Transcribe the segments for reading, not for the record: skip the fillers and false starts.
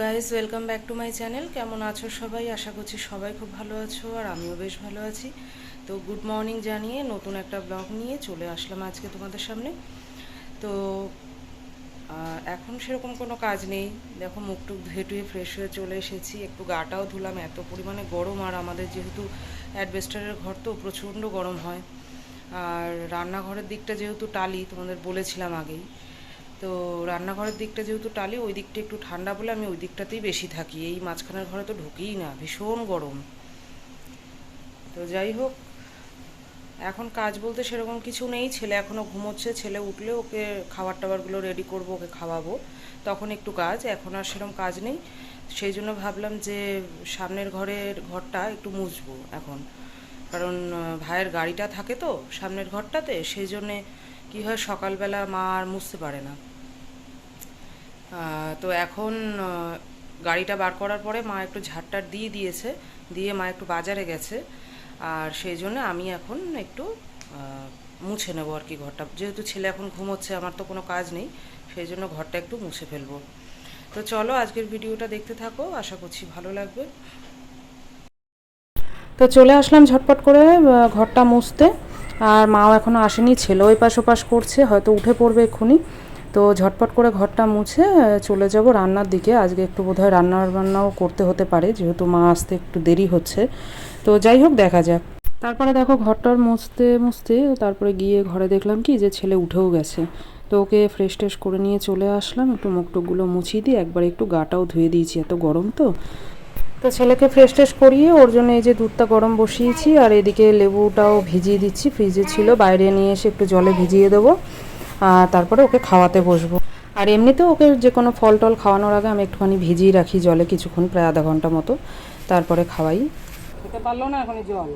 Guys, welcome back to my channel. কেমন আছো সবাই? আশা করছি সবাই খুব ভালো আছো, আর আমিও বেশ ভালো আছি। তো গুড মর্নিং জানিয়ে নতুন একটা ব্লগ নিয়ে চলে আসলাম আজকে তোমাদের সামনে। তো এখন সেরকম কোনো কাজ নেই, দেখো মুখ টুক ধুয়ে টুয়ে ফ্রেশ হয়ে চলে এসেছি। একটু গাটাও ধুলাম, এত পরিমাণে গরম, আর আমাদের যেহেতু অ্যাডভেস্টারের ঘর তো প্রচণ্ড গরম হয়। আর রান্নাঘরের দিকটা যেহেতু টালি, তোমাদের বলেছিলাম আগেই, তো রান্নাঘরের দিকটা যেহেতু টালি, ওই দিকটা একটু ঠান্ডা বলে আমি ওই দিকটাতেই বেশি থাকি। এই মাঝখানের ঘরে তো ঢুকিই না, ভীষণ গরম। তো যাই হোক, এখন কাজ বলতে সেরকম কিছু নেই। ছেলে এখনও ঘুমোচ্ছে, ছেলে উঠলে ওকে খাবার টাবারগুলো রেডি করব, ওকে খাওয়াবো, তখন একটু কাজ। এখন আর সেরকম কাজ নেই, সেই জন্য ভাবলাম যে সামনের ঘরটা একটু মুছবো এখন। কারণ ভাইয়ের গাড়িটা থাকে তো সামনের ঘরটাতে, সেই জন্যে কী হয়, সকালবেলা মা আর মুছতে পারে না। তো এখন গাড়িটা বার করার পরে মা একটু ঝাড়টার দিয়েছে, দিয়ে মা একটু বাজারে গেছে, আর সেই জন্য আমি এখন একটু মুছে নেবো আর কি ঘরটা। যেহেতু ছেলে এখন ঘুমোচ্ছে, আমার তো কোনো কাজ নেই, সেই জন্য ঘরটা একটু মুছে ফেলবো। তো চলো আজকের ভিডিওটা দেখতে থাকো, আশা করছি ভালো লাগবে। তো চলে আসলাম ঝটপট করে ঘরটা মুছতে। আর মাও এখনও আসেনি, ছেলে ওই পাশ ওপাশ করছে, হয়তো উঠে পড়বে এক্ষুনি। তো ঝটপট করে ঘরটা মুছে চলে যাব রান্নার দিকে। আজকে একটু বোধহয় বান্নাও করতে হতে পারে, যেহেতু মা আসতে একটু দেরি হচ্ছে। তো যাই হোক, দেখা যাক। তারপরে দেখো ঘরটার মুছতে মুছতে তারপরে গিয়ে ঘরে দেখলাম কি যে ছেলে উঠেও গেছে। তো ওকে ফ্রেশ ট্রেশ করে নিয়ে চলে আসলাম, একটু মুখ টুকগুলো মুছিয়ে দিয়ে একবার একটু গাটাও ধুয়ে দিয়েছি, এত গরম তো। তো ছেলেকে ফ্রেশ ট্রেশ করিয়ে ওর জন্য এই যে দুধটা গরম বসিয়েছি, আর এদিকে লেবুটাও ভিজিয়ে দিচ্ছি, ফ্রিজে ছিল, বাইরে নিয়ে এসে একটু জলে ভিজিয়ে দেবো। আর তারপরে ওকে খাওয়াতে বসবো। আর এমনিতেও ওকে যে কোনো ফল টল খাওয়ানোর আগে আমি একটুখানি ভিজিয়ে রাখি জলে কিছুক্ষণ, প্রায় আধা ঘন্টা মতো, তারপরে খাওয়াই। খেতে পারলো না এখনই জল।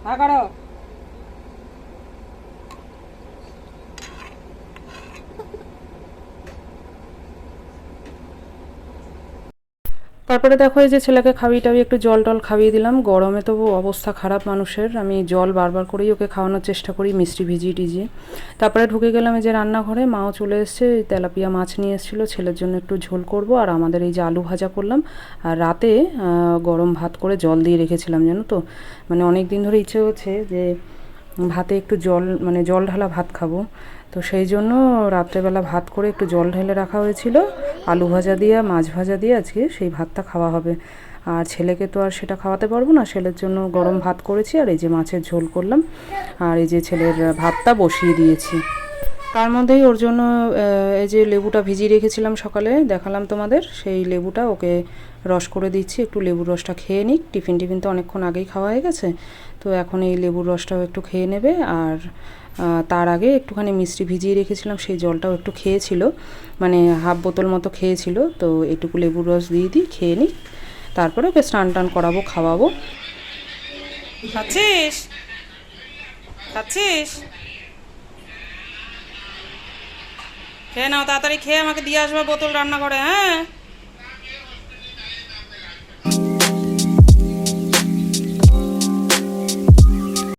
হ্যাঁ কারো। তারপরে দেখো এই যে ছেলেকে খাইয়ে টাইয়ে একটু জল টল খাইয়ে দিলাম। গরমে তো অবস্থা খারাপ মানুষের, আমি জল বারবার করেই ওকে খাওয়ানোর চেষ্টা করি, মিষ্টি ভিজিয়ে টিজিয়ে। তারপরে ঢুকে গেলাম এই যে রান্নাঘরে, মাও চলে এসছে, তেলাপিয়া মাছ নিয়ে এসেছিলো, ছেলের জন্য একটু ঝোল করব, আর আমাদের এই যে আলু ভাজা করলাম। আর রাতে গরম ভাত করে জল দিয়ে রেখেছিলাম, জানো তো, মানে অনেক দিন ধরে ইচ্ছে হচ্ছে যে ভাতে একটু জল, মানে জল ঢালা ভাত খাবো। তো সেই জন্য রাত্রেবেলা ভাত করে একটু জল ঢেলে রাখা হয়েছিল, আলু ভাজা দিয়ে মাছ ভাজা দিয়ে আজকে সেই ভাতটা খাওয়া হবে। আর ছেলেকে তো আর সেটা খাওয়াতে পারবো না, ছেলের জন্য গরম ভাত করেছি, আর এই যে মাছের ঝোল করলাম, আর এই যে ছেলের ভাতটা বসিয়ে দিয়েছি। তার মধ্যেই ওর জন্য এই যে লেবুটা ভিজিয়ে রেখেছিলাম সকালে, দেখালাম তোমাদের, সেই লেবুটা ওকে রস করে দিচ্ছি, একটু লেবুর রসটা খেয়ে নিক। টিফিন তো অনেকক্ষণ আগেই খাওয়া হয়ে গেছে, তো এখন এই লেবুর রসটাও একটু খেয়ে নেবে। আর তার আগে একটুখানি মিষ্টি ভিজিয়ে রেখেছিলাম, সেই জলটাও একটু খেয়েছিল, মানে হাফ বোতল মতো খেয়েছিল। তো এটুকু লেবুর রস দিয়ে দিই, খেয়ে নিই, তারপরে ওকে স্নান টান করাবো, খাওয়াবো। খাচ্ছিস? খাচ্ছিস? খেয়ে নাও, তাড়াতাড়ি খেয়ে আমাকে দিয়ে আসবে বোতল রান্না করে, হ্যাঁ।